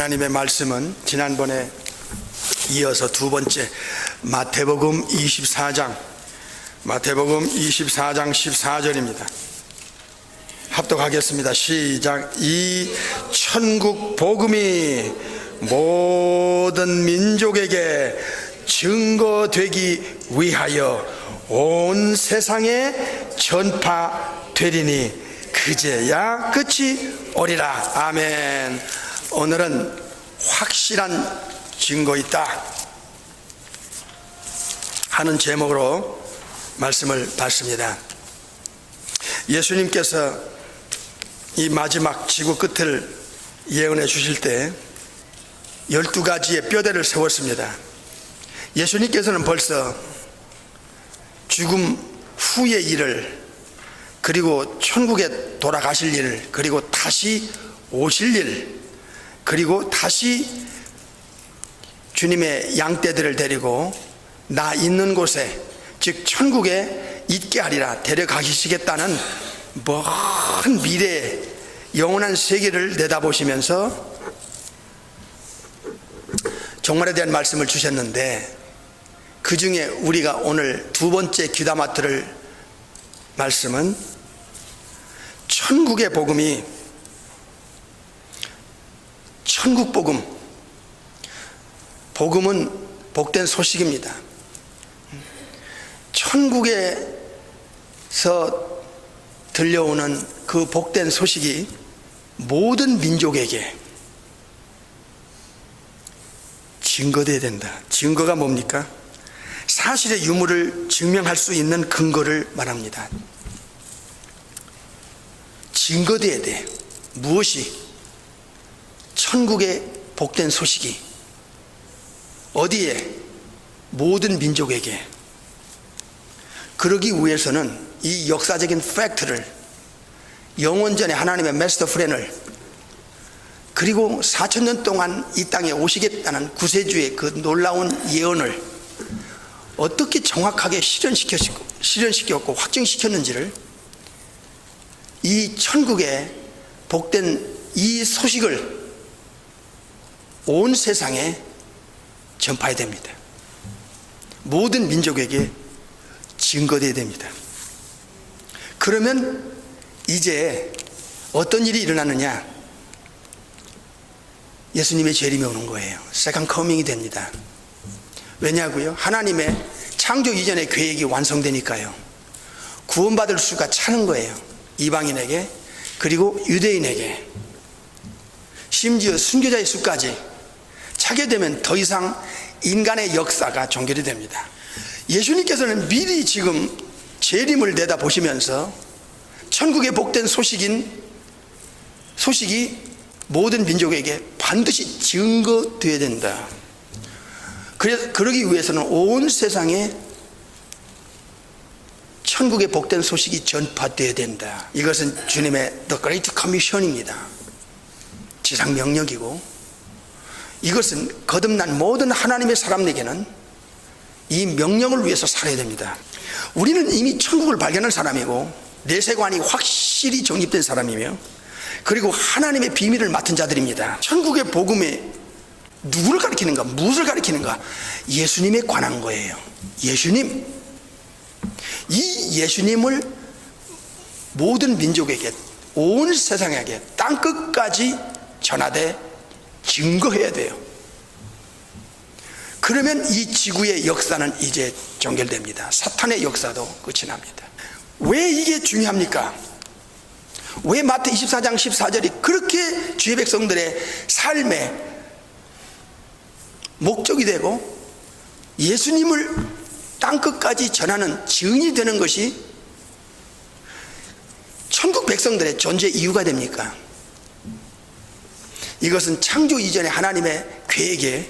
하나님의 말씀은 지난번에 이어서 두 번째 마태복음 24장 14절입니다. 합독하겠습니다. 시작. 이 천국 복음이 모든 민족에게 증거되기 위하여 온 세상에 전파되리니 그제야 끝이 오리라. 아멘. 오늘은 확실한 증거 있다 하는 제목으로 말씀을 받습니다. 예수님께서 이 마지막 지구 끝을 예언해 주실 때 12가지의 뼈대를 세웠습니다. 예수님께서는 벌써 죽음 후의 일을, 그리고 천국에 돌아가실 일, 그리고 다시 오실 일, 그리고 다시 주님의 양떼들을 데리고 나 있는 곳에, 즉 천국에 있게 하리라, 데려가시겠다는 먼 미래의 영원한 세계를 내다보시면서 종말에 대한 말씀을 주셨는데, 그 중에 우리가 오늘 두 번째 귀담아 들을 말씀은 천국의 복음이, 천국 복음, 복음은 복된 소식입니다. 천국에서 들려오는 그 복된 소식이 모든 민족에게 증거되어야 된다. 증거가 뭡니까? 사실의 유무를 증명할 수 있는 근거를 말합니다. 증거되어야 돼. 무엇이? 천국의 복된 소식이 어디에? 모든 민족에게. 그러기 위해서는 이 역사적인 팩트를, 영원전에 하나님의 마스터 플랜을, 그리고 4,000년 동안 이 땅에 오시겠다는 구세주의 그 놀라운 예언을 어떻게 정확하게 실현시켰고 확증시켰는지를, 이 천국의 복된 이 소식을 온 세상에 전파해야 됩니다. 모든 민족에게 증거되어야 됩니다. 그러면 이제 어떤 일이 일어나느냐? 예수님의 재림이 오는 거예요. 세컨 커밍이 됩니다. 왜냐고요? 하나님의 창조 이전의 계획이 완성되니까요. 구원받을 수가 차는 거예요. 이방인에게, 그리고 유대인에게, 심지어 순교자의 수까지 차게 되면 더 이상 인간의 역사가 종결이 됩니다. 예수님께서는 미리 지금 재림을 내다보시면서 천국의 복된 소식이 모든 민족에게 반드시 증거되어야 된다. 그러기 위해서는 온 세상에 천국의 복된 소식이 전파되어야 된다. 이것은 주님의 The Great Commission입니다. 지상 명령이고, 이것은 거듭난 모든 하나님의 사람에게는 이 명령을 위해서 살아야 됩니다. 우리는 이미 천국을 발견한 사람이고, 내세관이 확실히 정립된 사람이며, 그리고 하나님의 비밀을 맡은 자들입니다. 천국의 복음에 누구를 가리키는가, 무엇을 가리키는가? 예수님에 관한 거예요. 예수님. 이 예수님을 모든 민족에게, 온 세상에게, 땅끝까지 전하되 증거해야 돼요. 그러면 이 지구의 역사는 이제 종결됩니다. 사탄의 역사도 끝이 납니다. 왜 이게 중요합니까? 왜 마태 24장 14절이 그렇게 주의 백성들의 삶의 목적이 되고 예수님을 땅끝까지 전하는 증인이 되는 것이 천국 백성들의 존재 이유가 됩니까? 이것은 창조 이전에 하나님의 계획에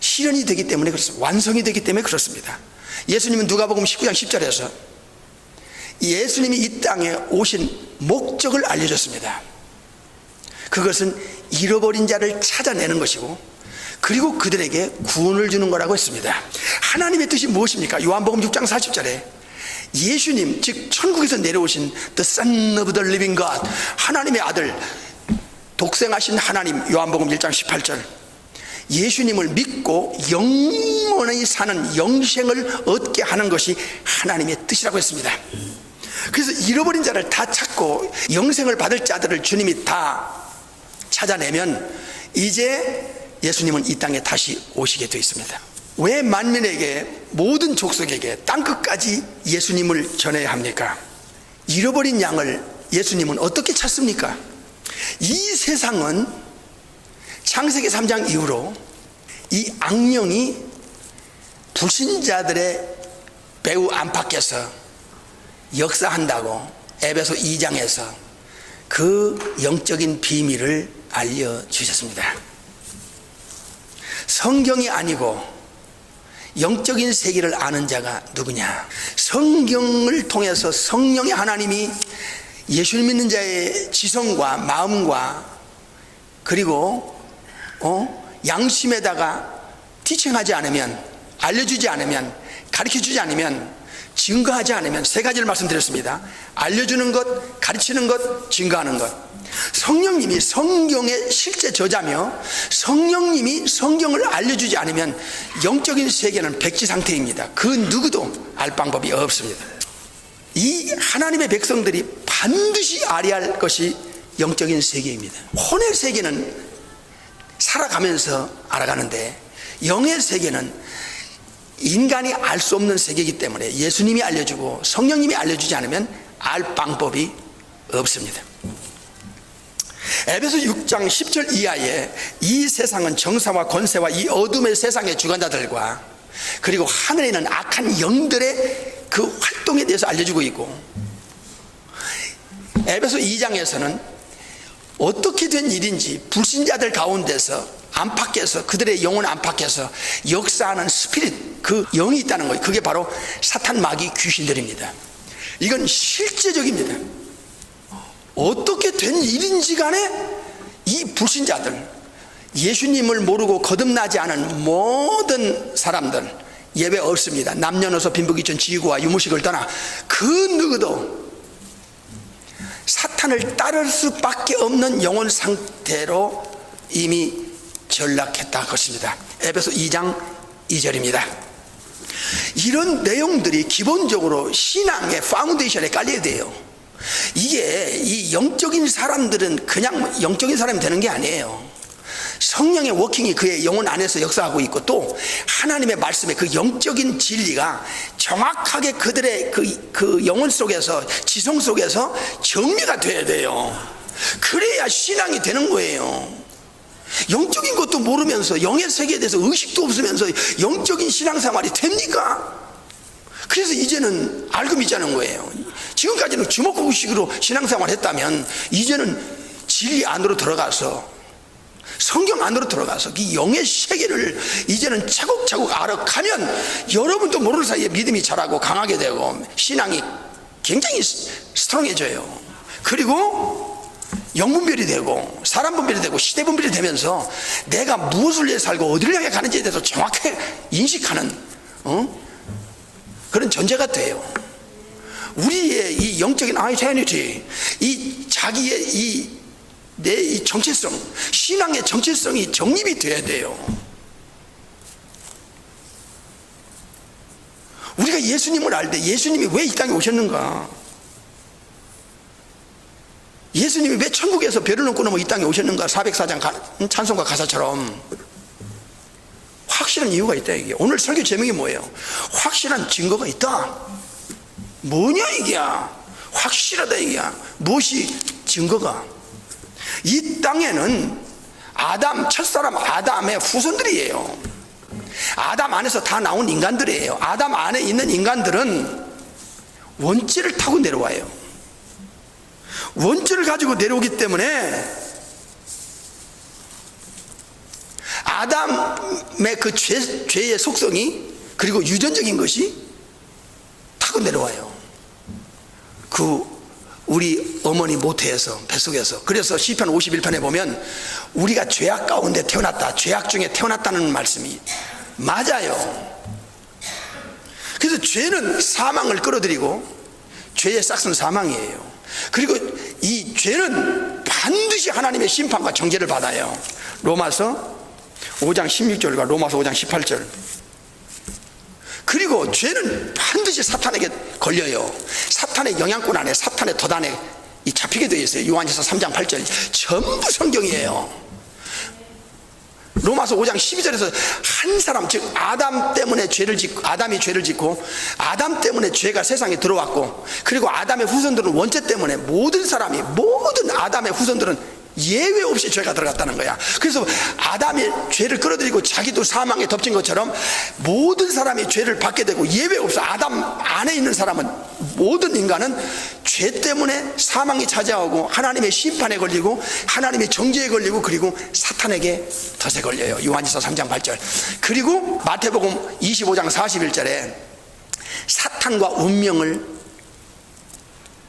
실현이 되기 때문에 그렇습니다. 완성이 되기 때문에 그렇습니다. 예수님은 누가복음 19장 10절에서 예수님이 이 땅에 오신 목적을 알려줬습니다. 그것은 잃어버린 자를 찾아내는 것이고, 그리고 그들에게 구원을 주는 거라고 했습니다. 하나님의 뜻이 무엇입니까? 요한복음 6장 40절에 예수님, 즉 천국에서 내려오신 The Son of the Living God, 하나님의 아들, 독생하신 하나님, 요한복음 1장 18절, 예수님을 믿고 영원히 사는 영생을 얻게 하는 것이 하나님의 뜻이라고 했습니다. 그래서 잃어버린 자를 다 찾고 영생을 받을 자들을 주님이 다 찾아내면 이제 예수님은 이 땅에 다시 오시게 되어 있습니다. 왜 만민에게, 모든 족속에게 땅끝까지 예수님을 전해야 합니까? 잃어버린 양을 예수님은 어떻게 찾습니까? 이 세상은 창세기 3장 이후로 이 악령이 불신자들의 배후 안팎에서 역사한다고 에베소 2장에서 그 영적인 비밀을 알려주셨습니다. 성경이 아니고 영적인 세계를 아는 자가 누구냐? 성경을 통해서 성령의 하나님이 예수를 믿는 자의 지성과 마음과 그리고 양심에다가 티칭하지 않으면, 알려주지 않으면, 가르쳐주지 않으면, 증거하지 않으면, 세 가지를 말씀드렸습니다. 알려주는 것, 가르치는 것, 증거하는 것. 성령님이 성경의 실제 저자며 성령님이 성경을 알려주지 않으면 영적인 세계는 백지 상태입니다. 그 누구도 알 방법이 없습니다. 이 하나님의 백성들이 반드시 알아야 할 것이 영적인 세계입니다. 혼의 세계는 살아가면서 알아가는데 영의 세계는 인간이 알 수 없는 세계이기 때문에 예수님이 알려주고 성령님이 알려주지 않으면 알 방법이 없습니다. 에베소 6장 10절 이하에 이 세상은 정사와 권세와 이 어둠의 세상의 주관자들과 그리고 하늘에 있는 악한 영들의 그 활동에 대해서 알려주고 있고, 에베소 2장에서는 어떻게 된 일인지 불신자들 가운데서 안팎에서, 그들의 영혼 안팎에서 역사하는 스피릿, 그 영이 있다는 거예요. 그게 바로 사탄, 마귀, 귀신들입니다. 이건 실제적입니다. 어떻게 된 일인지 간에 이 불신자들, 예수님을 모르고 거듭나지 않은 모든 사람들, 예외 없습니다. 남녀노소 빈부귀천 지구와 유무식을 떠나 그 누구도 사탄을 따를 수밖에 없는 영혼 상태로 이미 전락했다 것입니다. 에베소 2장 2절입니다. 이런 내용들이 기본적으로 신앙의 파운데이션에 깔려야 돼요. 이게 이 영적인 사람들은 그냥 영적인 사람이 되는 게 아니에요. 성령의 워킹이 그의 영혼 안에서 역사하고 있고, 또 하나님의 말씀의 그 영적인 진리가 정확하게 그들의 그 영혼 속에서, 지성 속에서 정리가 돼야 돼요. 그래야 신앙이 되는 거예요. 영적인 것도 모르면서, 영의 세계에 대해서 의식도 없으면서 영적인 신앙생활이 됩니까? 그래서 이제는 알고 믿자는 거예요. 지금까지는 주먹구구식으로 신앙생활 했다면 이제는 진리 안으로 들어가서, 성경 안으로 들어가서 이 영의 세계를 이제는 차곡차곡 알아가면 여러분도 모르는 사이에 믿음이 자라고 강하게 되고 신앙이 굉장히 스트롱해져요. 그리고 영분별이 되고 사람 분별이 되고 시대 분별이 되면서 내가 무엇을 위해 살고 어디를 향해 가는지에 대해서 정확하게 인식하는 그런 존재가 돼요. 우리의 이 영적인 아이덴티티, 이 자기의 내 이 정체성, 신앙의 정체성이 정립이 돼야 돼요. 우리가 예수님을 알 때 예수님이 왜 이 땅에 오셨는가? 예수님이 왜 천국에서 배를 넘고 넘어 이 땅에 오셨는가? 404장 찬송가 가사처럼 확실한 이유가 있다. 이게 오늘 설교 제목이 뭐예요? 확실한 증거가 있다. 뭐냐 이게? 확실하다 이게. 무엇이 증거가? 이 땅에는 첫사람 아담의 후손들이에요. 아담 안에서 다 나온 인간들이에요. 아담 안에 있는 인간들은 원죄를 타고 내려와요. 원죄를 가지고 내려오기 때문에 아담의 그 죄의 속성이, 그리고 유전적인 것이 타고 내려와요. 우리 어머니 모태에서, 뱃속에서. 그래서 시편 51편에 보면 우리가 죄악 가운데 태어났다, 죄악 중에 태어났다는 말씀이 맞아요. 그래서 죄는 사망을 끌어들이고 죄의 싹은 사망이에요. 그리고 이 죄는 반드시 하나님의 심판과 정죄를 받아요. 로마서 5장 16절과 로마서 5장 18절. 그리고 죄는 반드시 사탄에게 걸려요. 사탄의 영향권 안에, 사탄의 덫 안에 잡히게 되어 있어요. 요한일서 3장 8절 전부 성경이에요. 로마서 5장 12절에서 한 사람, 즉 아담 때문에 죄를 짓고, 아담이 죄를 짓고 아담 때문에 죄가 세상에 들어왔고, 그리고 아담의 후손들은 원죄 때문에 모든 사람이, 모든 아담의 후손들은 예외 없이 죄가 들어갔다는 거야. 그래서 아담이 죄를 끌어들이고 자기도 사망에 덮친 것처럼 모든 사람이 죄를 받게 되고, 예외 없어 아담 안에 있는 사람은, 모든 인간은 죄 때문에 사망이 찾아오고 하나님의 심판에 걸리고 하나님의 정죄에 걸리고, 그리고 사탄에게 덫에 걸려요. 요한일서 3장 8절. 그리고 마태복음 25장 41절에 사탄과 운명을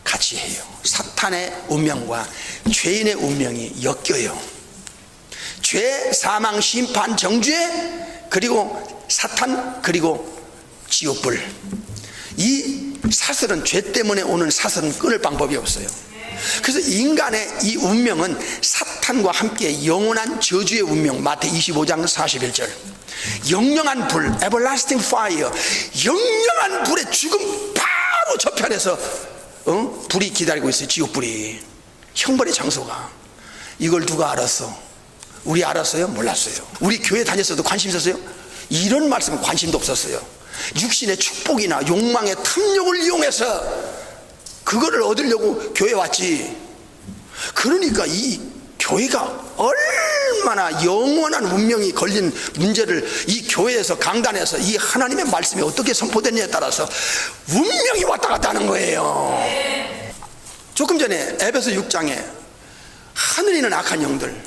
같이 해요. 사탄의 운명과 죄인의 운명이 엮여요. 죄, 사망, 심판, 정죄, 그리고 사탄, 그리고 지옥불. 이 사슬은, 죄 때문에 오는 사슬은 끊을 방법이 없어요. 그래서 인간의 이 운명은 사탄과 함께 영원한 저주의 운명, 마태 25장 41절. 영영한 불, everlasting fire, 영영한 불의 죽음 바로 저편에서 불이 기다리고 있어요. 지옥불이, 형벌의 장소가. 이걸 누가 알았어? 우리 알았어요? 몰랐어요. 우리 교회 다녔어도 관심 있었어요? 이런 말씀은 관심도 없었어요. 육신의 축복이나 욕망의 탐욕을 이용해서 그거를 얻으려고 교회 왔지. 그러니까 이 교회가 얼마나 영원한 운명이 걸린 문제를 이 교회에서, 강단에서 이 하나님의 말씀이 어떻게 선포됐냐에 따라서 운명이 왔다 갔다 하는 거예요. 조금 전에 에베소 6장에 하늘에 있는 악한 영들,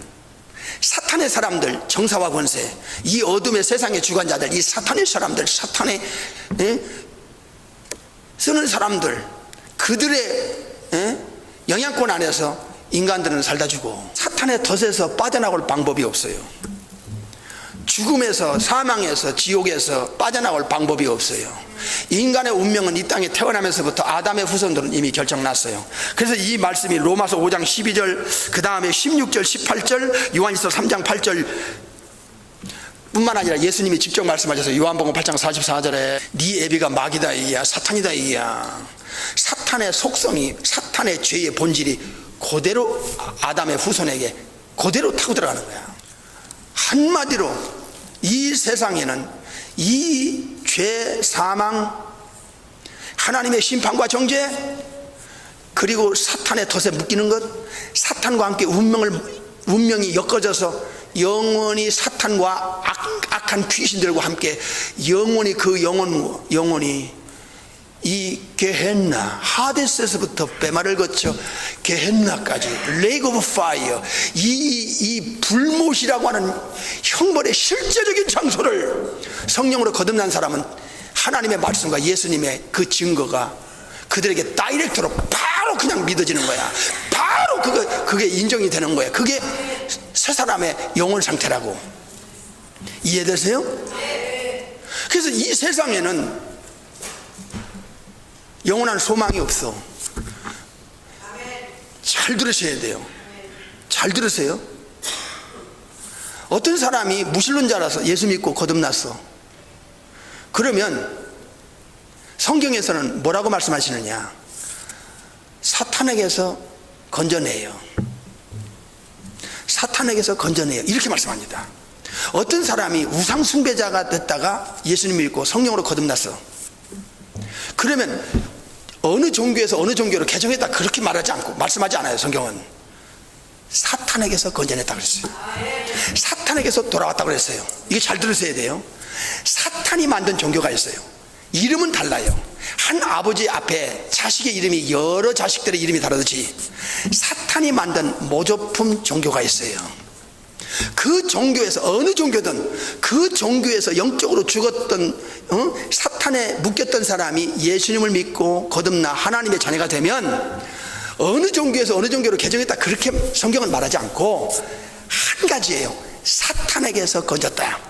사탄의 사람들, 정사와 권세, 이 어둠의 세상의 주관자들, 이 사탄의 사람들, 사탄의 쓰는 사람들, 그들의 영향권 안에서 인간들은 살다 주고, 사탄의 덫에서 빠져나올 방법이 없어요. 죽음에서, 사망에서, 지옥에서 빠져나올 방법이 없어요. 인간의 운명은 이 땅에 태어나면서부터 아담의 후손들은 이미 결정났어요. 그래서 이 말씀이 로마서 5장 12절, 그 다음에 16절, 18절, 요한일서 3장 8절 뿐만 아니라 예수님이 직접 말씀하셔서 요한복음 8장 44절에 네 애비가 마귀다 이야, 사탄이다 이야. 사탄의 속성이, 사탄의 죄의 본질이 그대로 아담의 후손에게 그대로 타고 들어가는 거야. 한마디로 이 세상에는 이 죄, 사망, 하나님의 심판과 정죄, 그리고 사탄의 덫에 묶이는 것, 사탄과 함께 운명이 엮어져서 영원히 사탄과 악한 귀신들과 함께 영원히 그 영혼이 이 게헨나, 하데스에서부터 베마를 거쳐 게헨나까지, 레이크 오브 파이어, 이 불못이라고 하는 형벌의 실제적인 장소를 성령으로 거듭난 사람은 하나님의 말씀과 예수님의 그 증거가 그들에게 다이렉트로 바로 그냥 믿어지는 거야. 바로 그게 인정이 되는 거야. 그게 새 사람의 영혼 상태라고. 이해되세요? 그래서 이 세상에는 영원한 소망이 없어. 잘 들으셔야 돼요. 잘 들으세요. 어떤 사람이 무신론자라서 예수 믿고 거듭났어. 그러면 성경에서는 뭐라고 말씀하시느냐? 사탄에게서 건져내요. 사탄에게서 건져내요. 이렇게 말씀합니다. 어떤 사람이 우상 숭배자가 됐다가 예수님 믿고 성령으로 거듭났어. 그러면 어느 종교에서 어느 종교로 개종했다 그렇게 말하지 않고, 말씀하지 않아요. 성경은 사탄에게서 건져냈다 그랬어요. 사탄에게서 돌아왔다 그랬어요. 이게 잘 들으셔야 돼요. 사탄이 만든 종교가 있어요. 이름은 달라요. 한 아버지 앞에 자식의 이름이 여러 자식들의 이름이 다르듯이 사탄이 만든 모조품 종교가 있어요. 그 종교에서, 어느 종교든 그 종교에서 영적으로 죽었던 사탄에 묶였던 사람이 예수님을 믿고 거듭나 하나님의 자녀가 되면 어느 종교에서 어느 종교로 개종했다 그렇게 성경은 말하지 않고 한 가지예요. 사탄에게서 건졌다,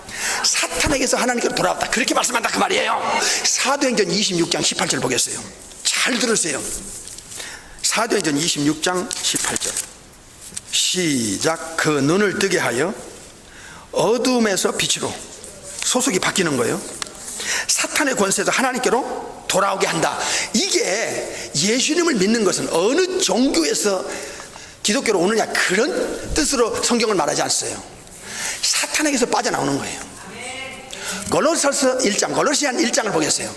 사탄에게서 하나님께로 돌아왔다, 그렇게 말씀한다 그 말이에요. 사도행전 26장 18절 보겠어요. 잘 들으세요. 사도행전 26장 18절 시작. 그 눈을 뜨게 하여 어둠에서 빛으로, 소속이 바뀌는 거예요. 사탄의 권세에서 하나님께로 돌아오게 한다. 이게 예수님을 믿는 것은 어느 종교에서 기독교로 오느냐 그런 뜻으로 성경을 말하지 않았어요. 사탄에게서 빠져나오는 거예요. 골로새서 1장, 골로시안 1장을 보겠어요.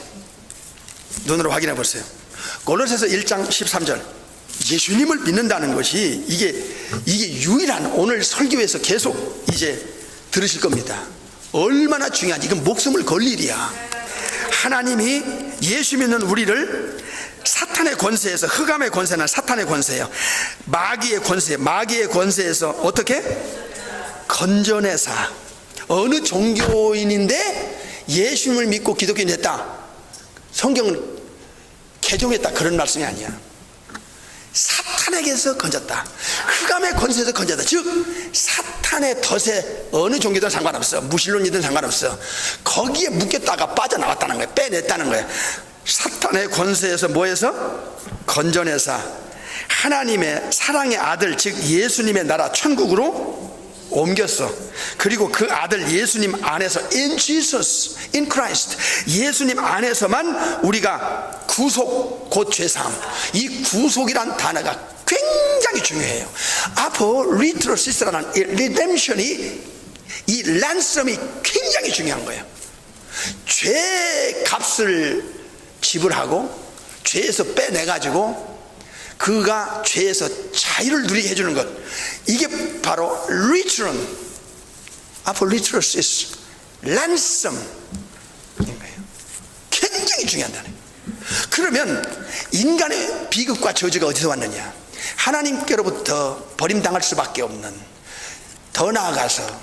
눈으로 확인해 보세요. 골로새서 1장 13절. 예수님을 믿는다는 것이 이게 유일한, 오늘 설교에서 계속 이제 들으실 겁니다. 얼마나 중요한지. 이건 목숨을 걸 일이야. 하나님이 예수 믿는 우리를 사탄의 권세에서, 흑암의 권세는 사탄의 권세예요. 마귀의 권세에서 어떻게? 건져내사. 어느 종교인인데 예수님을 믿고 기독교인이 됐다, 성경은 개종했다, 그런 말씀이 아니야. 사탄에게서 건졌다. 흑암의 권세에서 건졌다. 즉 사탄의 덫에 어느 종교든 상관없어, 무신론이든 상관없어, 거기에 묶였다가 빠져나왔다는 거야. 빼냈다는 거야. 사탄의 권세에서 뭐해서? 건져내사 하나님의 사랑의 아들, 즉 예수님의 나라 천국으로 옮겼어. 그리고 그 아들 예수님 안에서, in Jesus, in Christ, 예수님 안에서만 우리가 구속, 곧 죄사함. 이 구속이란 단어가 굉장히 중요해요. 앞으로 리트로시스라는 리뎀션이, 이 랜섬이 굉장히 중요한 거예요. 죄 값을 지불하고 죄에서 빼내가지고 그가 죄에서 자유를 누리게 해주는 것, 이게 바로 리트론, 앞으로 리트로시스, 랜섬인 거예요. 굉장히 중요한 단어예요. 그러면 인간의 비극과 저주가 어디서 왔느냐? 하나님께로부터 버림당할 수밖에 없는, 더 나아가서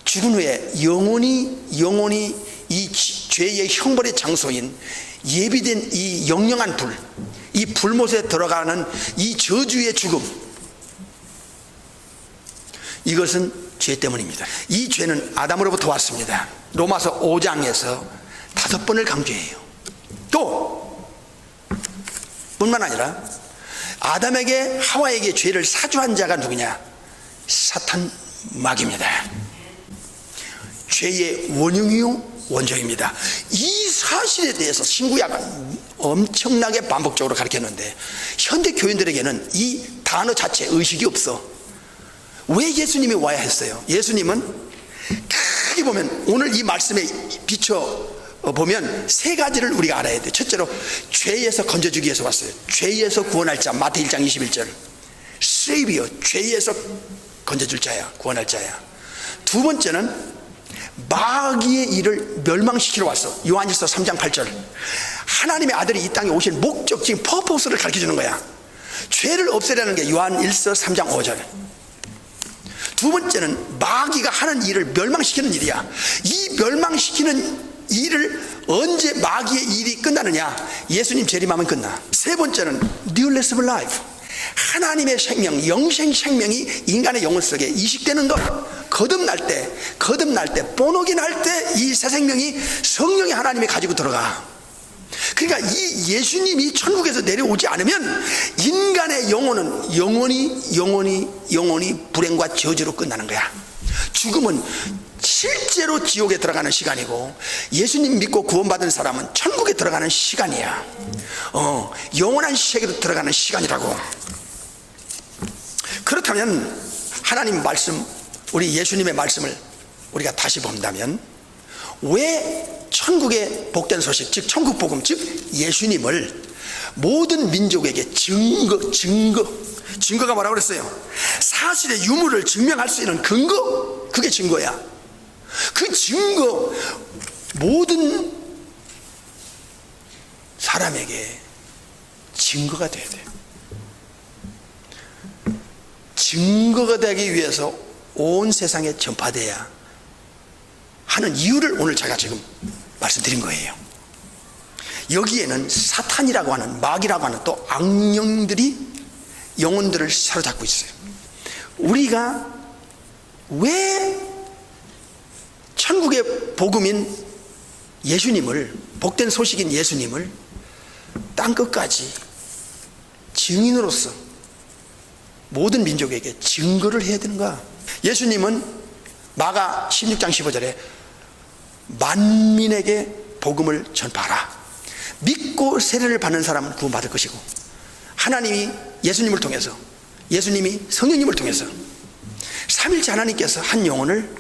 죽은 후에 영원히 이 죄의 형벌의 장소인 예비된 이 영영한 불, 이 불못에 들어가는 이 저주의 죽음, 이것은 죄 때문입니다. 이 죄는 아담으로부터 왔습니다. 로마서 5장에서 5번을 강조해요. 또 뿐만 아니라 아담에게 하와에게 죄를 사주한 자가 누구냐? 사탄, 마귀입니다. 죄의 원흉이요 원정입니다. 이 사실에 대해서 신구약은 엄청나게 반복적으로 가르쳤는데 현대 교인들에게는 이 단어 자체 의식이 없어. 왜 예수님이 와야 했어요? 예수님은 크게 보면, 오늘 이 말씀에 비춰 보면 세 가지를 우리가 알아야 돼. 첫째로 죄에서 건져주기 위해서 왔어요. 죄에서 구원할 자, 마태 1장 21절. 세이비어, 죄에서 건져줄 자야, 구원할 자야. 두 번째는 마귀의 일을 멸망시키러 왔어. 요한일서 3장 8절. 하나님의 아들이 이 땅에 오신 목적, 지금 퍼포스를 가르쳐주는 거야. 죄를 없애려는 게 요한일서 3장 5절. 두 번째는 마귀가 하는 일을 멸망시키는 일이야. 이 멸망시키는 일을 언제 마귀의 일이 끝나느냐? 예수님 재림하면 끝나. 세 번째는 newness of life, 하나님의 생명, 영생 생명이 인간의 영혼 속에 이식되는 것. 거듭날 때 본어긴 할 때 이 새 생명이 성령이 하나님이 가지고 들어가. 그러니까 이 예수님이 천국에서 내려오지 않으면 인간의 영혼은 영원히 불행과 저주로 끝나는 거야. 죽음은 실제로 지옥에 들어가는 시간이고, 예수님 믿고 구원받은 사람은 천국에 들어가는 시간이야. 영원한 세계로 들어가는 시간이라고. 그렇다면 하나님 말씀, 우리 예수님의 말씀을 우리가 다시 본다면, 왜 천국의 복된 소식, 즉 천국 복음, 즉 예수님을 모든 민족에게 증거가 뭐라고 그랬어요? 사실의 유무를 증명할 수 있는 근거, 그게 증거야. 그 증거, 모든 사람에게 증거가 돼야 돼. 증거가 되기 위해서 온 세상에 전파돼야 하는 이유를 오늘 제가 지금 말씀드린 거예요. 여기에는 사탄이라고 하는, 마귀라고 하는 또 악령들이 영혼들을 사로잡고 있어요. 우리가 왜 천국의 복음인 예수님을, 복된 소식인 예수님을 땅끝까지 증인으로서 모든 민족에게 증거를 해야 되는 거야. 예수님은 마가 16장 15절에 만민에게 복음을 전파하라. 믿고 세례를 받는 사람은 구원받을 것이고, 하나님이 예수님을 통해서, 예수님이 성령님을 통해서 삼일째 하나님께서 한 영혼을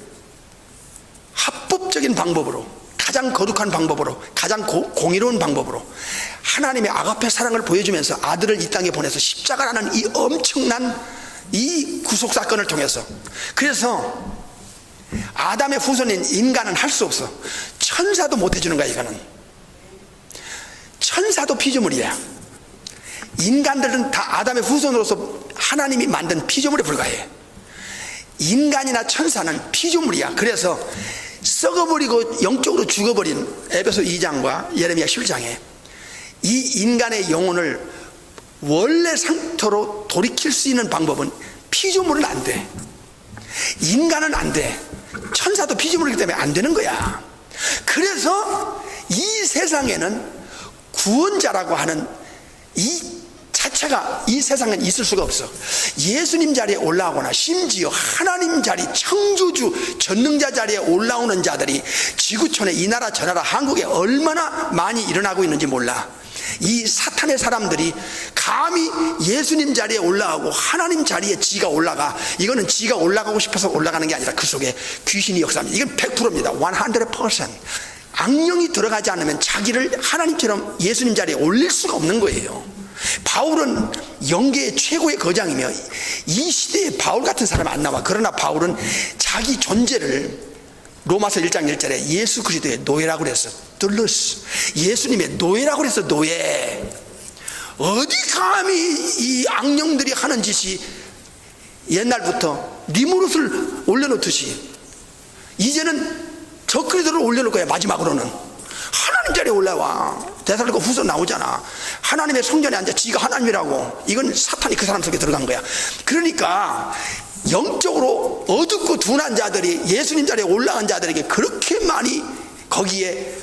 합법적인 방법으로, 가장 거룩한 방법으로, 가장 공의로운 방법으로 하나님의 아가페 사랑을 보여주면서 아들을 이 땅에 보내서 십자가라는 이 엄청난 이 구속사건을 통해서, 그래서 아담의 후손인 인간은 할 수 없어. 천사도 못 해주는 거야. 이거는 천사도 피조물이야. 인간들은 다 아담의 후손으로서 하나님이 만든 피조물에 불과해. 인간이나 천사는 피조물이야. 그래서 썩어버리고 영적으로 죽어버린 에베소 2장과 예레미야 11장에 이 인간의 영혼을 원래 상태로 돌이킬 수 있는 방법은 피조물은 안 돼. 인간은 안 돼. 천사도 피조물이기 때문에 안 되는 거야. 그래서 이 세상에는 구원자라고 하는 이 자체가 이 세상엔 있을 수가 없어. 예수님 자리에 올라오거나 심지어 하나님 자리, 창조주 전능자 자리에 올라오는 자들이 지구촌에 이 나라 저 나라 한국에 얼마나 많이 일어나고 있는지 몰라. 이 사탄의 사람들이 감히 예수님 자리에 올라가고 하나님 자리에 지가 올라가. 이거는 지가 올라가고 싶어서 올라가는 게 아니라 그 속에 귀신이 역사합니다. 이건 100%입니다. 100%. 악령이 들어가지 않으면 자기를 하나님처럼 예수님 자리에 올릴 수가 없는 거예요. 바울은 영계의 최고의 거장이며 이 시대에 바울 같은 사람 안 나와. 그러나 바울은 자기 존재를 로마서 1장 1절에 예수 그리스도의 노예라고 그랬어. 둘러스, 예수님의 노예라고 그랬어. 노예. 어디 감히 이 악령들이 하는 짓이 옛날부터 니무롯을 올려놓듯이 이제는 저 그리스도를 올려놓을 거야. 마지막으로는 하나님 자리에 올라와. 데살로니가 후서 나오잖아. 하나님의 성전에 앉아 지가 하나님이라고. 이건 사탄이 그 사람 속에 들어간 거야. 그러니까 영적으로 어둡고 둔한 자들이 예수님 자리에 올라간 자들에게 그렇게 많이 거기에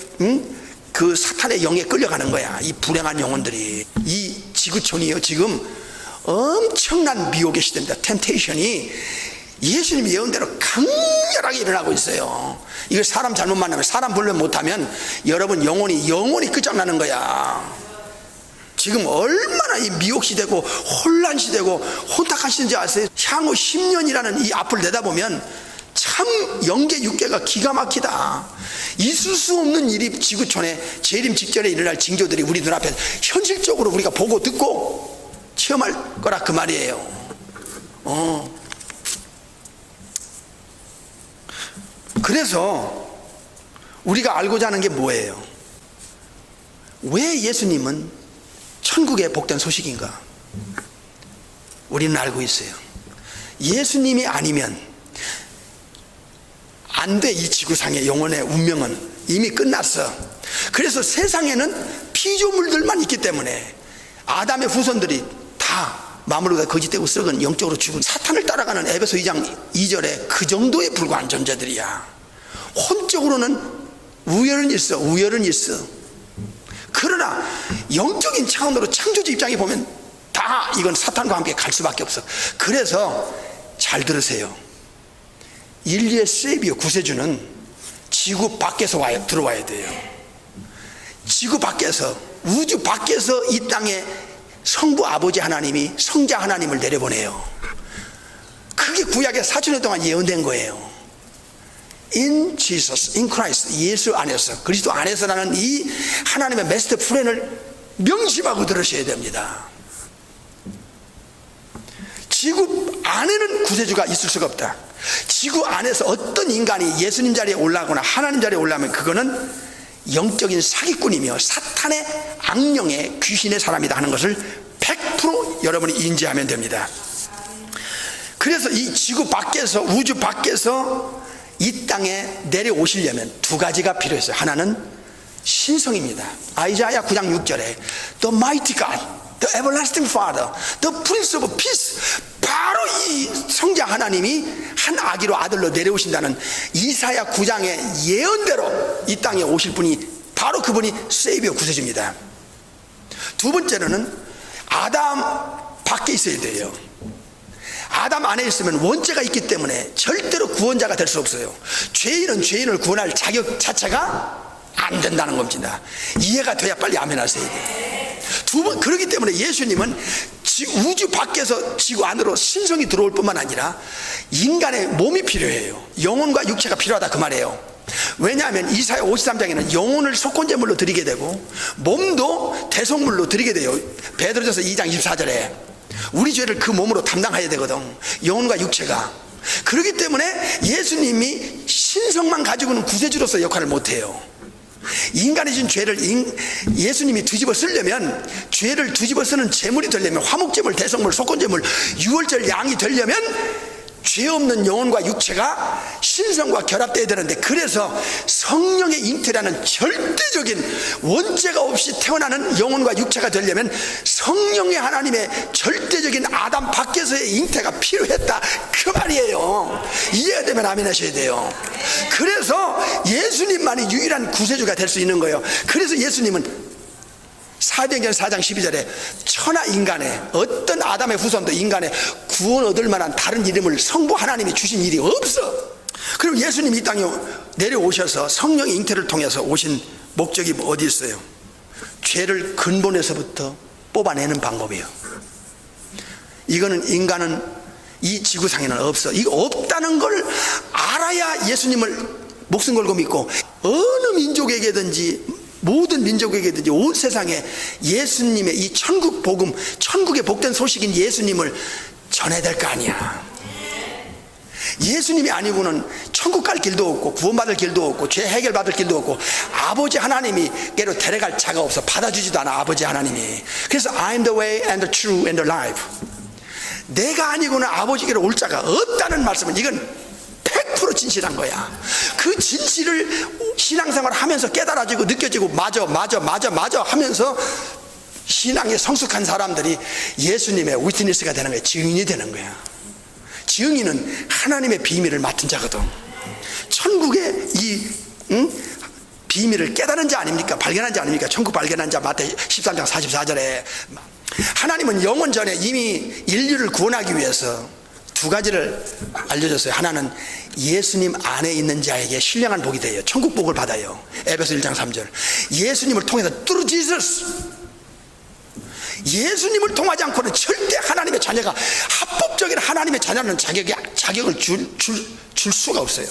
그 사탄의 영에 끌려가는 거야. 이 불행한 영혼들이. 이 지구촌이요, 지금 엄청난 미혹의 시대입니다. 템테이션이 예수님 예언대로 강렬하게 일어나고 있어요. 이걸 사람 잘못 만나면, 사람 분별 못하면 여러분 영혼이 끝장나는 거야. 지금 얼마나 이 미혹 시대고 혼란 시대고 혼탁한 시대인지 아세요? 향후 10년이라는 이 앞을 내다보면 참 영계 육계가 기가 막히다. 있을 수 없는 일이 지구촌에 재림 직전에 일어날 징조들이 우리 눈앞에 현실적으로 우리가 보고 듣고 체험할 거라 그 말이에요. 그래서 우리가 알고자 하는 게 뭐예요? 왜 예수님은 천국의 복된 소식인가? 우리는 알고 있어요. 예수님이 아니면 안 돼. 이 지구상의 영혼의 운명은 이미 끝났어. 그래서 세상에는 피조물들만 있기 때문에 아담의 후손들이 다 마무리가 거짓되고 썩은 영적으로 죽은 사탄을 따라가는 에베소 2장 2절에 그 정도에 불과한 존재들이야. 혼적으로는 우열은 있어. 그러나 영적인 차원으로 창조주 입장에 보면 다 이건 사탄과 함께 갈 수밖에 없어. 그래서 잘 들으세요. 인류의 세비어 구세주는 지구 밖에서 들어와야 돼요. 지구 밖에서, 우주 밖에서 이 땅에 성부 아버지 하나님이 성자 하나님을 내려보내요. 그게 구약의 4천년 동안 예언된 거예요. In Jesus, in Christ, 예수 안에서, 그리스도 안에서라는 이 하나님의 메스터 플랜을 명심하고 들으셔야 됩니다. 지구 안에는 구세주가 있을 수가 없다. 지구 안에서 어떤 인간이 예수님 자리에 올라가거나 하나님 자리에 올라가면 그거는 영적인 사기꾼이며 사탄의 악령의 귀신의 사람이다 하는 것을 100% 여러분이 인지하면 됩니다. 그래서 이 지구 밖에서, 우주 밖에서 이 땅에 내려오시려면 두 가지가 필요했어요. 하나는 신성입니다. 아이자야 9장 6절에 The mighty God, the everlasting Father, the Prince of Peace, 바로 이 성자 하나님이 한 아기로 아들로 내려오신다는 이사야 9장의 예언대로 이 땅에 오실 분이 바로 그분이 세이비어 구세주입니다. 두 번째로는 아담 밖에 있어야 돼요. 아담 안에 있으면 원죄가 있기 때문에 절대로 구원자가 될 수 없어요. 죄인은 죄인을 구원할 자격 자체가 안 된다는 겁니다. 이해가 돼야 빨리 아멘 하셔야 돼요. 두 번, 그렇기 때문에 예수님은 우주 밖에서 지구 안으로 신성이 들어올 뿐만 아니라 인간의 몸이 필요해요. 영혼과 육체가 필요하다 그 말이에요. 왜냐하면 이사야 53장에는 영혼을 속건제물로 드리게 되고 몸도 대속물로 드리게 돼요. 베드로전서 2장 24절에 우리 죄를 그 몸으로 담당해야 되거든, 영혼과 육체가. 그렇기 때문에 예수님이 신성만 가지고는 구세주로서 역할을 못해요. 인간이 진 죄를 예수님이 뒤집어 쓰려면, 죄를 뒤집어 쓰는 제물이 되려면, 화목제물, 대성물, 속건제물, 유월절 양이 되려면 죄 없는 영혼과 육체가 신성과 결합되어야 되는데, 그래서 성령의 잉태라는 절대적인 원죄가 없이 태어나는 영혼과 육체가 되려면 성령의 하나님의 절대적인 아담 밖에서의 잉태가 필요했다 그 말이에요. 이해가 되면 아멘 하셔야 돼요. 그래서 예수님만이 유일한 구세주가 될 수 있는 거예요. 그래서 예수님은 사도행전 4장 12절에 천하 인간의 어떤 아담의 후손도 인간의 구원 얻을 만한 다른 이름을 성부 하나님이 주신 일이 없어. 그리고 예수님이 이 땅에 내려오셔서 성령의 잉태를 통해서 오신 목적이 어디 있어요? 죄를 근본에서부터 뽑아내는 방법이에요. 이거는 인간은 이 지구상에는 없어. 이거 없다는 걸 알아야 예수님을 목숨 걸고 믿고, 어느 민족에게든지 모든 민족에게든지 온 세상에 예수님의 이 천국 복음, 천국의 복된 소식인 예수님을 전해야 될 거 아니야. 예수님이 아니고는 천국 갈 길도 없고 구원받을 길도 없고 죄 해결받을 길도 없고 아버지 하나님이께로 데려갈 자가 없어. 받아주지도 않아 아버지 하나님이. 그래서 I'm the way and the truth and the life. 내가 아니고는 아버지께로 올 자가 없다는 말씀은 이건 100% 진실한 거야. 그 진실을 신앙생활을 하면서 깨달아지고 느껴지고 맞아 하면서 신앙에 성숙한 사람들이 예수님의 위트니스가 되는 거야. 증인이 되는 거야. 증인은 하나님의 비밀을 맡은 자거든. 천국의 이 비밀을 깨달은 자 아닙니까? 발견한 자 아닙니까? 천국 발견한 자 마태 13장 44절에 하나님은 영원 전에 이미 인류를 구원하기 위해서 두 가지를 알려줬어요. 하나는 예수님 안에 있는 자에게 신령한 복이 돼요. 천국 복을 받아요. 에베소 1장 3절. 예수님을 통해서 through Jesus, 예수님을 통하지 않고는 절대 하나님의 자녀가, 합법적인 하나님의 자녀는 자격을 줄 수가 없어요.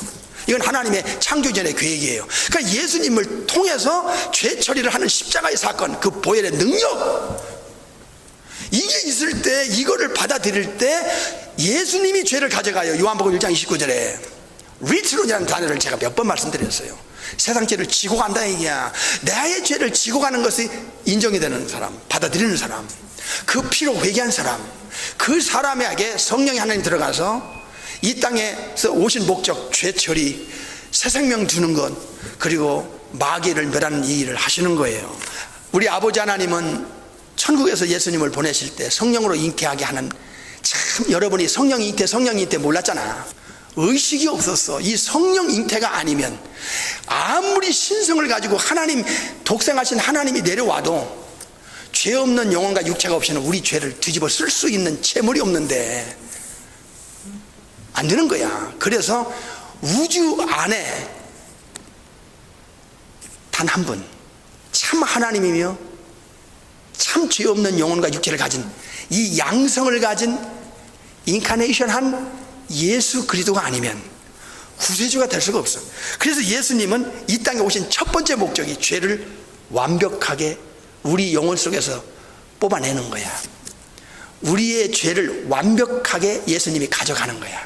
이건 하나님의 창조전의 계획이에요. 그러니까 예수님을 통해서 죄 처리를 하는 십자가의 사건, 그 보혈의 능력, 이게 있을 때, 이거를 받아들일 때 예수님이 죄를 가져가요. 요한복음 1장 29절에 리트론이라는 단어를 제가 몇 번 말씀드렸어요. 세상 죄를 지고 간다 얘기야. 나의 죄를 지고 가는 것이 인정이 되는 사람, 받아들이는 사람, 그 피로 회개한 사람, 그 사람에게 성령이 하나님 들어가서 이 땅에서 오신 목적, 죄 처리, 새 생명 주는 것, 그리고 마귀를 멸하는 이 일을 하시는 거예요. 우리 아버지 하나님은 천국에서 예수님을 보내실 때 성령으로 잉태하게 하는, 참 여러분이 성령 잉태 몰랐잖아. 의식이 없었어. 이 성령 잉태가 아니면 아무리 신성을 가지고 하나님, 독생하신 하나님이 내려와도 죄 없는 영혼과 육체가 없이는 우리 죄를 뒤집어 쓸 수 있는 재물이 없는데 안 되는 거야. 그래서 우주 안에 단 한 분, 참 하나님이며 참 죄 없는 영혼과 육체를 가진, 이 양성을 가진 인카네이션한 예수 그리스도가 아니면 구세주가 될 수가 없어. 그래서 예수님은 이 땅에 오신 첫 번째 목적이 죄를 완벽하게 우리 영혼 속에서 뽑아내는 거야. 우리의 죄를 완벽하게 예수님이 가져가는 거야.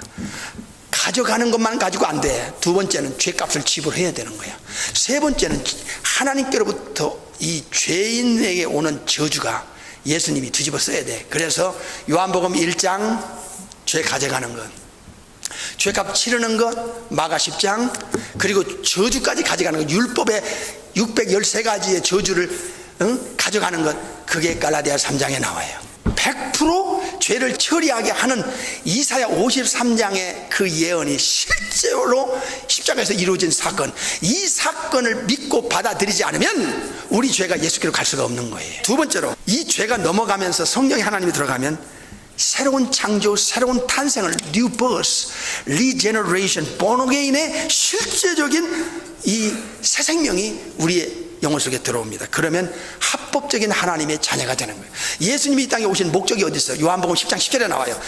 가져가는 것만 가지고 안 돼. 두 번째는 죄값을 지불해야 되는 거야. 세 번째는 하나님께로부터 이 죄인에게 오는 저주가 예수님이 뒤집어 써야 돼. 그래서 요한복음 1장 죄 가져가는 것, 죄값 치르는 것, 마가 10장, 그리고 저주까지 가져가는 것, 율법의 613가지의 저주를 가져가는 것, 그게 갈라디아 3장에 나와요. 100% 죄를 처리하게 하는 이사야 53장의 그 예언이 실제로 십자가에서 이루어진 사건, 이 사건을 믿고 받아들이지 않으면 우리 죄가 예수께로 갈 수가 없는 거예요. 두 번째로, 이 죄가 넘어가면서 성령의 하나님이 들어가면 새로운 창조, 새로운 탄생을 new birth, regeneration, born again의 실제적인 이 새 생명이 우리의 영혼 속에 들어옵니다. 그러면 합법적인 하나님의 자녀가 되는 거예요. 예수님이 이 땅에 오신 목적이 어디 있어요? 요한복음 10장 10절에 나와요.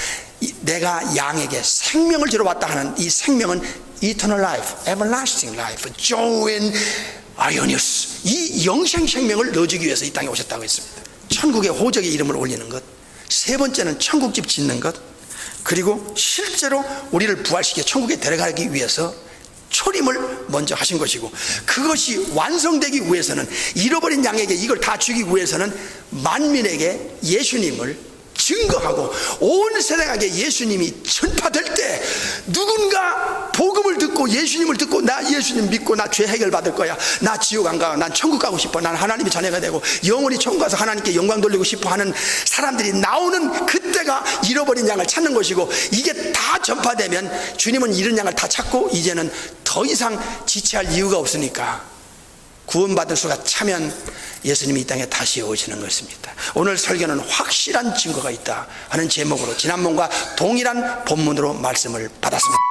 내가 양에게 생명을 주러 왔다 하는 이 생명은 eternal life, everlasting life, joen ionius, 이 영생 생명을 넣어주기 위해서 이 땅에 오셨다고 했습니다. 천국의 호적의 이름을 올리는 것, 세 번째는 천국집 짓는 것, 그리고 실제로 우리를 부활시켜 천국에 데려가기 위해서 초림을 먼저 하신 것이고, 그것이 완성되기 위해서는, 잃어버린 양에게 이걸 다 주기 위해서는 만민에게 예수님을 증거하고 온 세상에게 예수님이 전파될 때 누군가 복음을 듣고 예수님을 듣고 나 예수님 믿고 나 죄 해결 받을 거야, 나 지옥 안 가, 난 천국 가고 싶어, 난 하나님의 자녀가 되고 영원히 천국 가서 하나님께 영광 돌리고 싶어 하는 사람들이 나오는 그때가 잃어버린 양을 찾는 것이고, 이게 다 전파되면 주님은 잃은 양을 다 찾고 이제는 더 이상 지체할 이유가 없으니까 구원받을 수가 차면 예수님이 이 땅에 다시 오시는 것입니다. 오늘 설교는 확실한 증거가 있다 하는 제목으로 지난번과 동일한 본문으로 말씀을 받았습니다.